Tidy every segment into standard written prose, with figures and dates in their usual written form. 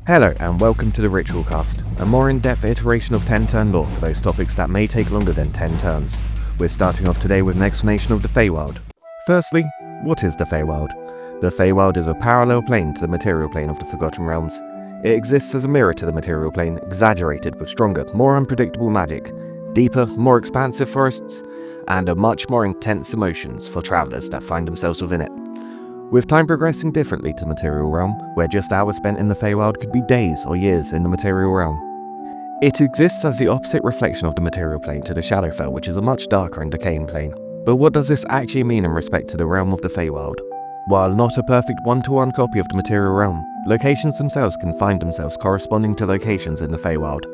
Hello and welcome to the Ritual Cast, a more in-depth iteration of 10-turn lore for those topics that may take longer than 10 turns. We're starting off today with an explanation of the Feywild. Firstly, what is the Feywild? The Feywild is a parallel plane to the material plane of the Forgotten Realms. It exists as a mirror to the material plane, exaggerated with stronger, more unpredictable magic, deeper, more expansive forests, and a much more intense emotions for travellers that find themselves within it. With time progressing differently to the material realm, where just hours spent in the Feywild could be days or years in the material realm. It exists as the opposite reflection of the material plane to the Shadowfell, which is a much darker and decaying plane. But what does this actually mean in respect to the realm of the Feywild? While not a perfect one-to-one copy of the material realm, locations themselves can find themselves corresponding to locations in the Feywild.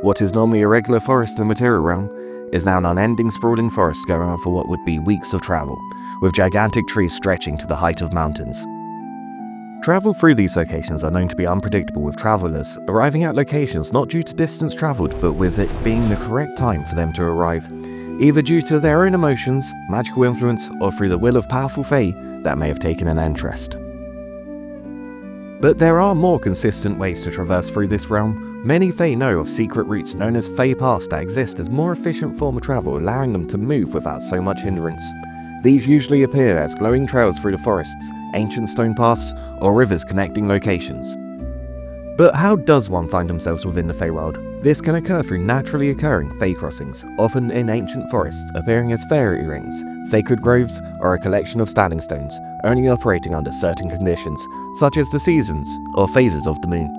What is normally a regular forest in the material realm is now an unending sprawling forest going on for what would be weeks of travel, with gigantic trees stretching to the height of mountains. Travel through these locations are known to be unpredictable, with travellers arriving at locations not due to distance travelled, but with it being the correct time for them to arrive, either due to their own emotions, magical influence, or through the will of powerful Fey that may have taken an interest. But there are more consistent ways to traverse through this realm. Many Fey know of secret routes known as Fey Paths that exist as more efficient form of travel, allowing them to move without so much hindrance. These usually appear as glowing trails through the forests, ancient stone paths, or rivers connecting locations. But how does one find themselves within the Feywild? This can occur through naturally occurring Fey crossings, often in ancient forests, appearing as fairy rings, sacred groves, or a collection of standing stones, only operating under certain conditions, such as the seasons or phases of the moon.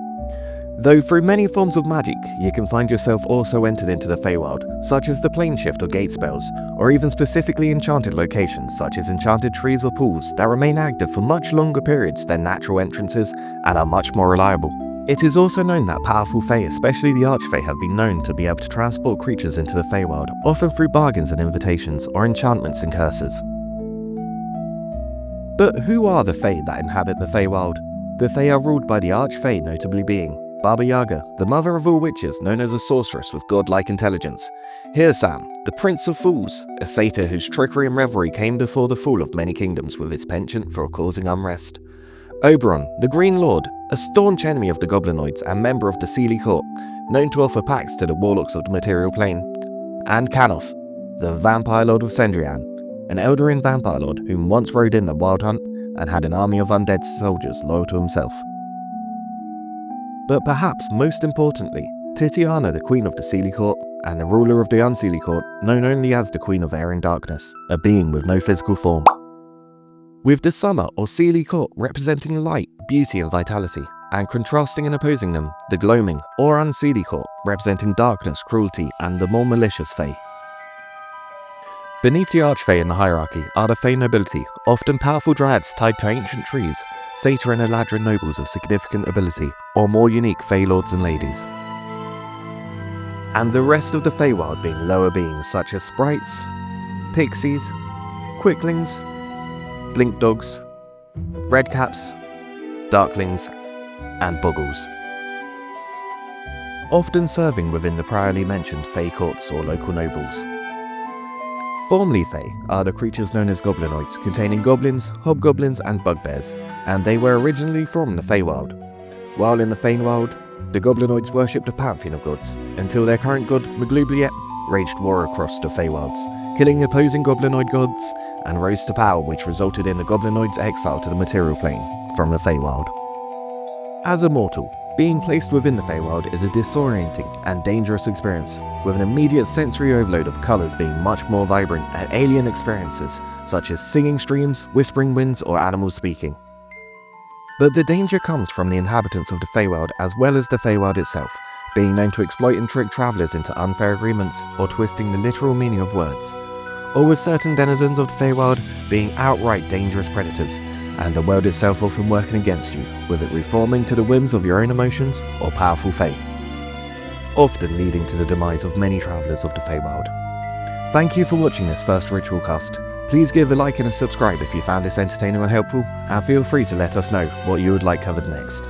Though through many forms of magic, you can find yourself also entered into the Feywild, such as the plane shift or gate spells, or even specifically enchanted locations such as enchanted trees or pools that remain active for much longer periods than natural entrances and are much more reliable. It is also known that powerful Fey, especially the archfey, have been known to be able to transport creatures into the Feywild, often through bargains and invitations, or enchantments and curses. But who are the Fey that inhabit the Feywild? The Fey are ruled by the archfey, notably being Baba Yaga, the mother of all witches, known as a sorceress with godlike intelligence. Hircam, the Prince of Fools, a satyr whose trickery and revelry came before the fall of many kingdoms with his penchant for causing unrest. Oberon, the Green Lord, a staunch enemy of the Goblinoids and member of the Seelie Court, known to offer pacts to the warlocks of the material plane. And Canoff, the Vampire Lord of Cendrillon, an Eldarin vampire lord who once rode in the Wild Hunt and had an army of undead soldiers loyal to himself. But perhaps most importantly, Titiana, the Queen of the Seelie Court, and the ruler of the Unseelie Court, known only as the Queen of Air and Darkness, a being with no physical form. With the Summer or Seelie Court representing light, beauty and vitality, and contrasting and opposing them, the Gloaming or Unseelie Court representing darkness, cruelty, and the more malicious Fey. Beneath the Archfey in the hierarchy are the Fey nobility, often powerful dryads tied to ancient trees, satyr and eladrin nobles of significant ability, or more unique Fey lords and ladies. And the rest of the Feywild being lower beings such as sprites, pixies, quicklings, blink dogs, redcaps, darklings, and boggles. Often serving within the priorly mentioned Fey courts or local nobles. Formerly Fey are the creatures known as Goblinoids, containing goblins, hobgoblins, and bugbears, and they were originally from the Feywild. While in the Feywild, the Goblinoids worshipped a pantheon of gods, until their current god, Maglubliet, waged war across the Feywilds, killing opposing Goblinoid gods, and rose to power, which resulted in the Goblinoids' exile to the material plane from the Feywild. As a mortal, being placed within the Feywild is a disorienting and dangerous experience, with an immediate sensory overload of colours being much more vibrant and alien experiences, such as singing streams, whispering winds, or animals speaking. But the danger comes from the inhabitants of the Feywild as well as the Feywild itself, being known to exploit and trick travellers into unfair agreements or twisting the literal meaning of words, or with certain denizens of the Feywild being outright dangerous predators, and the world itself often working against you, with it reforming to the whims of your own emotions or powerful Fey, often leading to the demise of many travellers of the Feywild. Thank you for watching this first Ritual Cast. Please give a like and a subscribe if you found this entertaining or helpful, and feel free to let us know what you would like covered next.